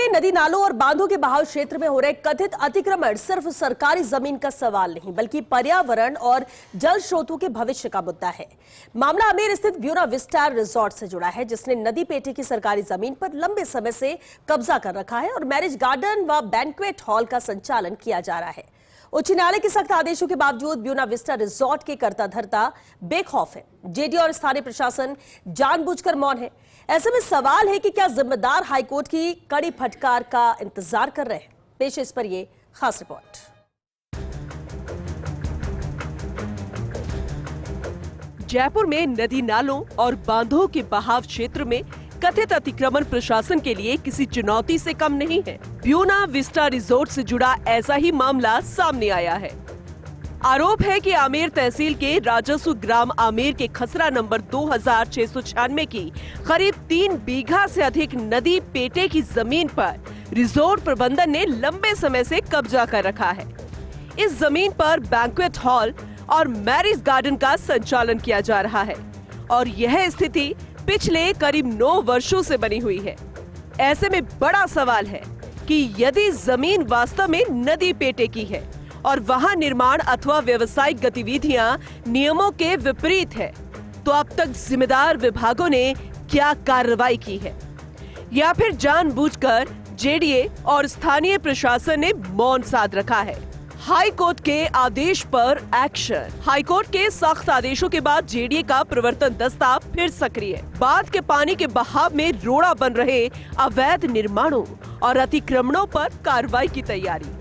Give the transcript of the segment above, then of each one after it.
में नदी नालों और बांधों के बहाव क्षेत्र में हो रहे कथित अतिक्रमण सिर्फ सरकारी जमीन का सवाल नहीं बल्कि पर्यावरण और जल स्रोतों के भविष्य का मुद्दा है। मामला आमेर स्थित ब्यूना विस्टा रिजॉर्ट से जुड़ा है, जिसने नदी पेटे की सरकारी जमीन पर लंबे समय से कब्जा कर रखा है और मैरिज गार्डन व बैंक्वेट हॉल का संचालन किया जा रहा है। उच्च न्यायालय के सख्त आदेशों के बावजूद ब्यूना विस्टा रिजॉर्ट के कर्ता धर्ता बेखौफ है। जेडीए और स्थानीय प्रशासन जानबूझकर मौन है। ऐसे में सवाल है कि क्या जिम्मेदार हाईकोर्ट की कड़ी फटकार का इंतजार कर रहे हैं। पेश इस पर ये खास रिपोर्ट। जयपुर में नदी नालों और बांधों के बहाव क्षेत्र में कथित अतिक्रमण प्रशासन के लिए किसी चुनौती से कम नहीं है। ब्यूना विस्टा रिजॉर्ट से जुड़ा ऐसा ही मामला सामने आया है। आरोप है कि आमेर तहसील के राजस्व ग्राम आमेर के खसरा नंबर 2696 की करीब 3 बीघा से अधिक नदी पेटे की जमीन पर रिजॉर्ट प्रबंधन ने लंबे समय से कब्जा कर रखा है। इस जमीन पर बैंक्वेट हॉल और मैरिज गार्डन का संचालन किया जा रहा है और यह स्थिति पिछले करीब 9 वर्षों से बनी हुई है। ऐसे में बड़ा सवाल है कि यदि जमीन वास्तव में नदी पेटे की है और वहां निर्माण अथवा व्यावसायिक गतिविधियां नियमों के विपरीत है, तो अब तक जिम्मेदार विभागों ने क्या कार्रवाई की है या फिर जानबूझकर जेडीए और स्थानीय प्रशासन ने मौन साध रखा है। हाई कोर्ट के आदेश पर एक्शन। हाई कोर्ट के सख्त आदेशों के बाद जेडीए का प्रवर्तन दस्ता फिर सक्रिय। बांध के पानी के बहाव में रोड़ा बन रहे अवैध निर्माणों और अतिक्रमणों पर कार्रवाई की तैयारी।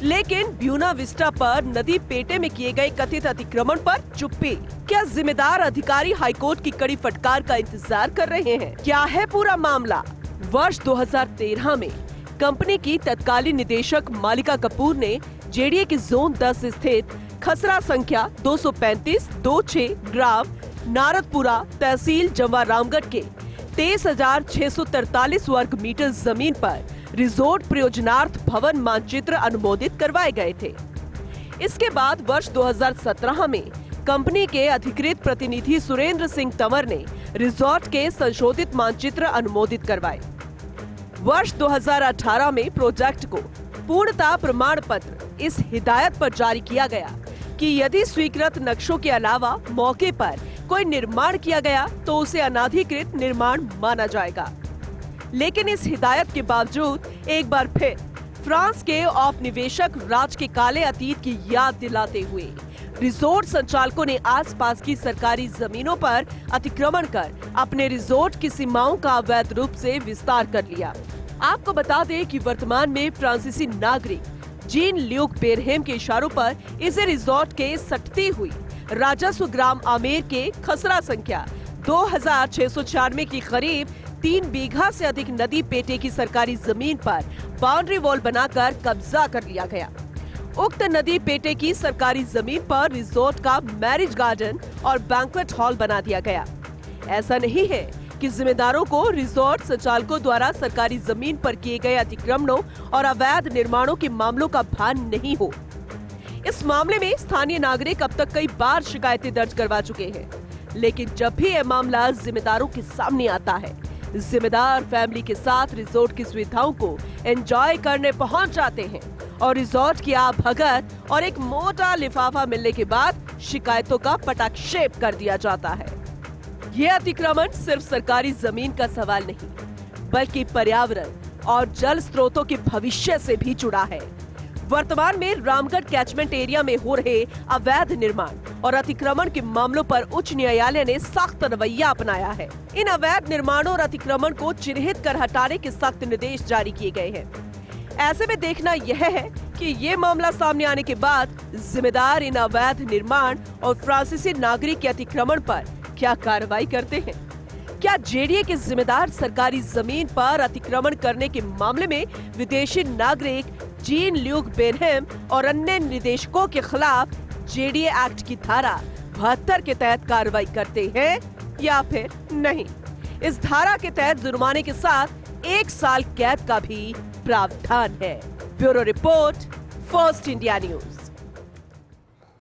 लेकिन ब्यूना विस्टा पर नदी पेटे में किए गए कथित अतिक्रमण पर चुप्पी। क्या जिम्मेदार अधिकारी हाईकोर्ट की कड़ी फटकार का इंतजार कर रहे हैं? क्या है पूरा मामला? वर्ष 2013 में कंपनी की तत्कालीन निदेशक मालिका कपूर ने जेडीए के जोन 10 स्थित खसरा संख्या 235-26 ग्राम नारदपुरा तहसील जवारामगढ़ के 23,643 वर्ग मीटर जमीन पर रिजॉर्ट प्रयोजनार्थ भवन मानचित्र अनुमोदित करवाए गए थे। इसके बाद वर्ष 2017 में कंपनी के अधिकृत प्रतिनिधि सुरेंद्र सिंह तंवर ने रिजॉर्ट के संशोधित मानचित्र अनुमोदित करवाए। वर्ष 2018 में प्रोजेक्ट को पूर्णता प्रमाण पत्र इस हिदायत पर जारी किया गया कि यदि स्वीकृत नक्शों के अलावा मौके पर कोई निर्माण किया गया तो उसे अनाधिकृत निर्माण माना जाएगा। लेकिन इस हिदायत के बावजूद एक बार फिर फ्रांस के औपनिवेशक राज के काले अतीत की याद दिलाते हुए रिजॉर्ट संचालकों ने आसपास की सरकारी जमीनों पर अतिक्रमण कर अपने रिजॉर्ट की सीमाओं का अवैध रूप से विस्तार कर लिया। आपको बता दें कि वर्तमान में फ्रांसीसी नागरिक जीन ल्यूक बेरहेम के इशारों पर इसे रिजॉर्ट के सटती हुई राजस्व ग्राम आमेर के खसरा संख्या 2696 की करीब 3 बीघा से अधिक नदी पेटे की सरकारी जमीन पर बाउंड्री वॉल बनाकर कब्जा कर लिया गया। उक्त नदी पेटे की सरकारी जमीन पर रिजॉर्ट का मैरिज गार्डन और बैंक्वेट हॉल बना दिया गया। ऐसा नहीं है कि जिम्मेदारों को रिजॉर्ट संचालकों द्वारा सरकारी जमीन पर किए गए अतिक्रमणों और अवैध निर्माणों के मामलों का भान नहीं हो। इस मामले में स्थानीय नागरिक अब तक कई बार शिकायतें दर्ज करवा चुके हैं, लेकिन जब भी यह मामला जिम्मेदारों के सामने आता है, जिम्मेदार फैमिली के साथ रिजॉर्ट की सुविधाओं को एंजॉय करने पहुंच जाते हैं और रिजॉर्ट की भगत और एक मोटा लिफाफा मिलने के बाद शिकायतों का पटाक्षेप कर दिया जाता है। ये अतिक्रमण सिर्फ सरकारी जमीन का सवाल नहीं, बल्कि पर्यावरण और जल स्रोतों के भविष्य से भी जुड़ा है। वर्तमान में रामगढ़ कैचमेंट एरिया में हो रहे अवैध निर्माण और अतिक्रमण के मामलों पर उच्च न्यायालय ने सख्त रवैया अपनाया है। इन अवैध निर्माणों और अतिक्रमण को चिन्हित कर हटाने के सख्त निर्देश जारी किए गए हैं। ऐसे में देखना यह है कि ये मामला सामने आने के बाद जिम्मेदार इन अवैध निर्माण और फ्रांसीसी नागरिक के अतिक्रमण पर क्या कार्रवाई करते हैं। क्या जेडीए के जिम्मेदार सरकारी जमीन पर अतिक्रमण करने के मामले में विदेशी नागरिक जीन ल्यूक बेरहेम और अन्य निदेशकों के खिलाफ जेडीए एक्ट की धारा 72 के तहत कार्रवाई करते हैं या फिर नहीं? इस धारा के तहत जुर्माने के साथ 1 साल कैद का भी प्रावधान है। Bureau report, first India news.